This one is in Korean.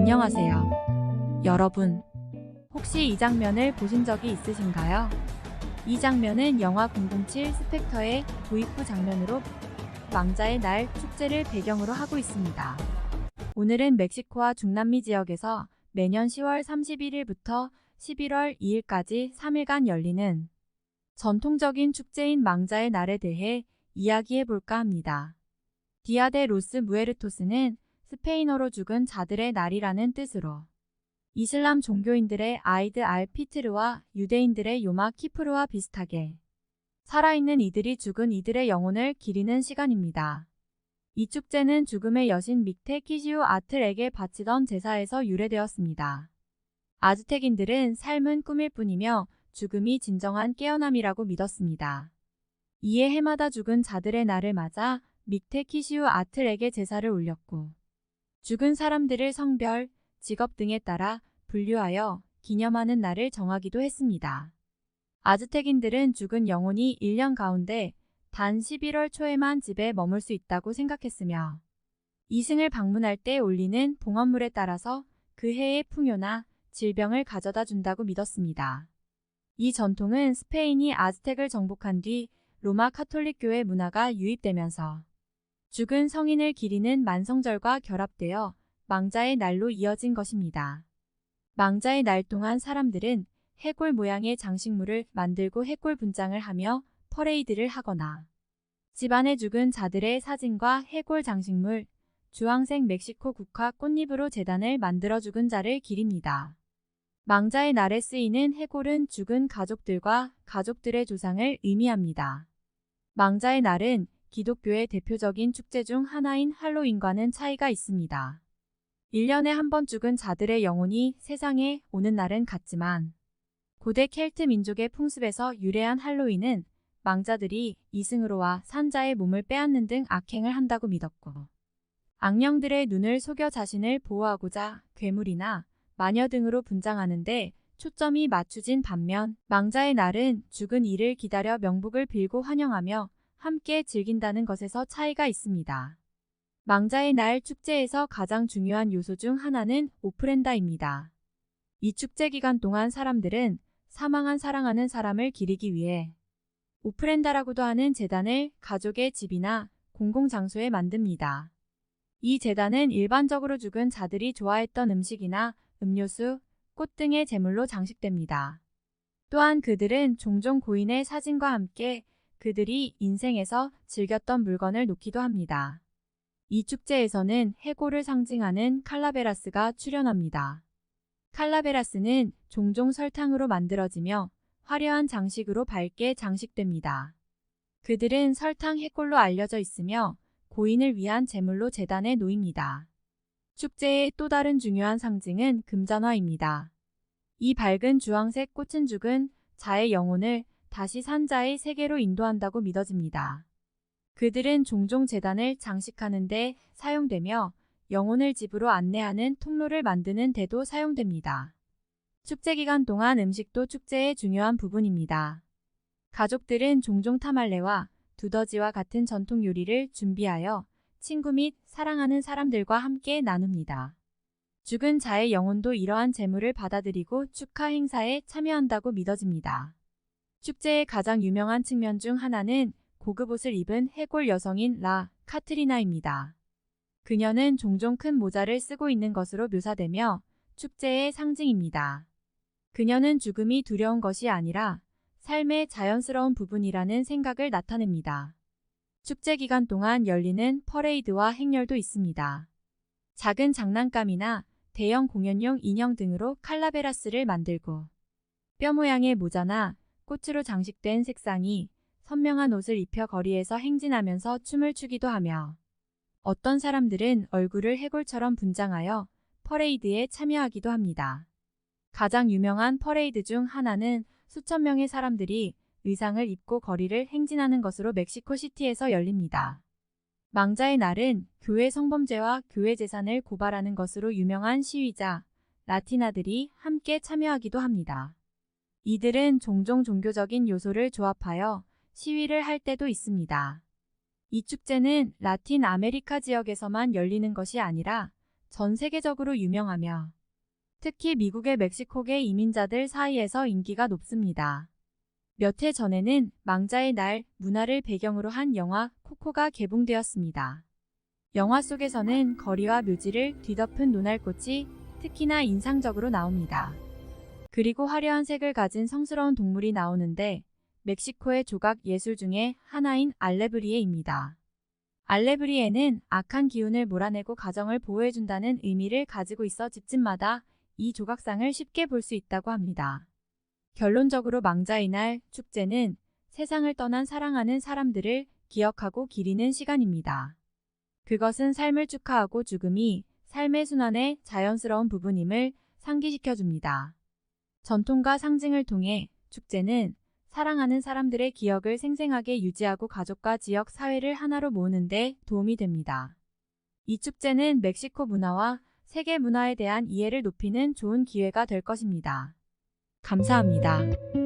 안녕하세요. 여러분, 혹시 이 장면을 보신 적이 있으신가요? 이 장면은 영화 007 스펙터의 도입 후 장면으로 망자의 날 축제를 배경으로 하고 있습니다. 오늘은 멕시코와 중남미 지역에서 매년 10월 31일부터 11월 2일까지 3일간 열리는 전통적인 축제인 망자의 날에 대해 이야기해 볼까 합니다. 디아 데 로스 무에르토스는 스페인어로 죽은 자들의 날이라는 뜻으로 이슬람 종교인들의 아이드 알 피트르와 유대인들의 요마 키프르와 비슷하게 살아있는 이들이 죽은 이들의 영혼을 기리는 시간입니다. 이 축제는 죽음의 여신 믹테 키시우 아틀에게 바치던 제사에서 유래되었습니다. 아즈텍인들은 삶은 꿈일 뿐이며 죽음이 진정한 깨어남이라고 믿었습니다. 이에 해마다 죽은 자들의 날을 맞아 믹테 키시우 아틀에게 제사를 올렸고 죽은 사람들을 성별, 직업 등에 따라 분류하여 기념하는 날을 정하기도 했습니다. 아즈텍인들은 죽은 영혼이 1년 가운데 단 11월 초에만 집에 머물 수 있다고 생각했으며 이승을 방문할 때 올리는 봉헌물에 따라서 그 해의 풍요나 질병을 가져다 준다고 믿었습니다. 이 전통은 스페인이 아즈텍을 정복한 뒤 로마 카톨릭교회 문화가 유입되면서 죽은 성인을 기리는 만성절과 결합되어 망자의 날로 이어진 것입니다. 망자의 날 동안 사람들은 해골 모양의 장식물을 만들고 해골 분장을 하며 퍼레이드를 하거나 집안에 죽은 자들의 사진과 해골 장식물, 주황색 멕시코 국화 꽃잎으로 제단을 만들어 죽은 자를 기립니다. 망자의 날에 쓰이는 해골은 죽은 가족들과 가족들의 조상을 의미합니다. 망자의 날은 기독교의 대표적인 축제 중 하나인 할로윈과는 차이가 있습니다. 1년에 한 번 죽은 자들의 영혼이 세상에 오는 날은 같지만 고대 켈트 민족의 풍습에서 유래한 할로윈은 망자들이 이승으로 와 산자의 몸을 빼앗는 등 악행을 한다고 믿었고 악령들의 눈을 속여 자신을 보호하고자 괴물이나 마녀 등으로 분장하는 데 초점이 맞춰진 반면 망자의 날은 죽은 이를 기다려 명복을 빌고 환영하며 함께 즐긴다는 것에서 차이가 있습니다. 망자의 날 축제에서 가장 중요한 요소 중 하나는 오프렌다입니다. 이 축제 기간 동안 사람들은 사망한 사랑하는 사람을 기리기 위해 오프렌다라고도 하는 제단을 가족의 집이나 공공장소에 만듭니다. 이 제단은 일반적으로 죽은 자들이 좋아했던 음식이나 음료수, 꽃 등의 제물로 장식됩니다. 또한 그들은 종종 고인의 사진과 함께 그들이 인생에서 즐겼던 물건을 놓기도 합니다. 이 축제에서는 해골을 상징하는 칼라베라스가 출연합니다. 칼라베라스는 종종 설탕으로 만들어지며 화려한 장식으로 밝게 장식됩니다. 그들은 설탕 해골로 알려져 있으며 고인을 위한 제물로 제단에 놓입니다. 축제의 또 다른 중요한 상징은 금잔화입니다. 이 밝은 주황색 꽃은 죽은 자의 영혼을 다시 산자의 세계로 인도한다고 믿어집니다. 그들은 종종 제단을 장식하는 데 사용되며 영혼을 집으로 안내하는 통로를 만드는 데도 사용됩니다. 축제 기간 동안 음식도 축제의 중요한 부분입니다. 가족들은 종종 타말레와 두더지와 같은 전통 요리를 준비하여 친구 및 사랑하는 사람들과 함께 나눕니다. 죽은 자의 영혼도 이러한 제물을 받아들이고 축하 행사에 참여한다고 믿어집니다. 축제의 가장 유명한 측면 중 하나는 고급 옷을 입은 해골 여성인 라 카트리나입니다. 그녀는 종종 큰 모자를 쓰고 있는 것으로 묘사되며 축제의 상징입니다. 그녀는 죽음이 두려운 것이 아니라 삶의 자연스러운 부분이라는 생각을 나타냅니다. 축제 기간 동안 열리는 퍼레이드와 행렬도 있습니다. 작은 장난감이나 대형 공연용 인형 등으로 칼라베라스를 만들고 뼈 모양의 모자나 꽃으로 장식된 색상이 선명한 옷을 입혀 거리에서 행진하면서 춤을 추기도 하며 어떤 사람들은 얼굴을 해골처럼 분장하여 퍼레이드에 참여하기도 합니다. 가장 유명한 퍼레이드 중 하나는 수천 명의 사람들이 의상을 입고 거리를 행진하는 것으로 멕시코시티에서 열립니다. 망자의 날은 교회 성범죄와 교회 재산을 고발하는 것으로 유명한 시위자, 라티나들이 함께 참여하기도 합니다. 이들은 종종 종교적인 요소를 조합하여 시위를 할 때도 있습니다. 이 축제는 라틴 아메리카 지역에서만 열리는 것이 아니라 전 세계적으로 유명하며 특히 미국의 멕시코계 이민자들 사이에서 인기가 높습니다. 몇 해 전에는 망자의 날 문화를 배경으로 한 영화 코코가 개봉되었습니다. 영화 속에서는 거리와 묘지를 뒤덮은 노날꽃이 특히나 인상적으로 나옵니다. 그리고 화려한 색을 가진 성스러운 동물이 나오는데 멕시코의 조각 예술 중에 하나인 알레브리에입니다. 알레브리에는 악한 기운을 몰아내고 가정을 보호해준다는 의미를 가지고 있어 집집마다 이 조각상을 쉽게 볼 수 있다고 합니다. 결론적으로 망자의 날 축제는 세상을 떠난 사랑하는 사람들을 기억하고 기리는 시간입니다. 그것은 삶을 축하하고 죽음이 삶의 순환의 자연스러운 부분임을 상기시켜줍니다. 전통과 상징을 통해 축제는 사랑하는 사람들의 기억을 생생하게 유지하고 가족과 지역 사회를 하나로 모으는 데 도움이 됩니다. 이 축제는 멕시코 문화와 세계 문화에 대한 이해를 높이는 좋은 기회가 될 것입니다. 감사합니다.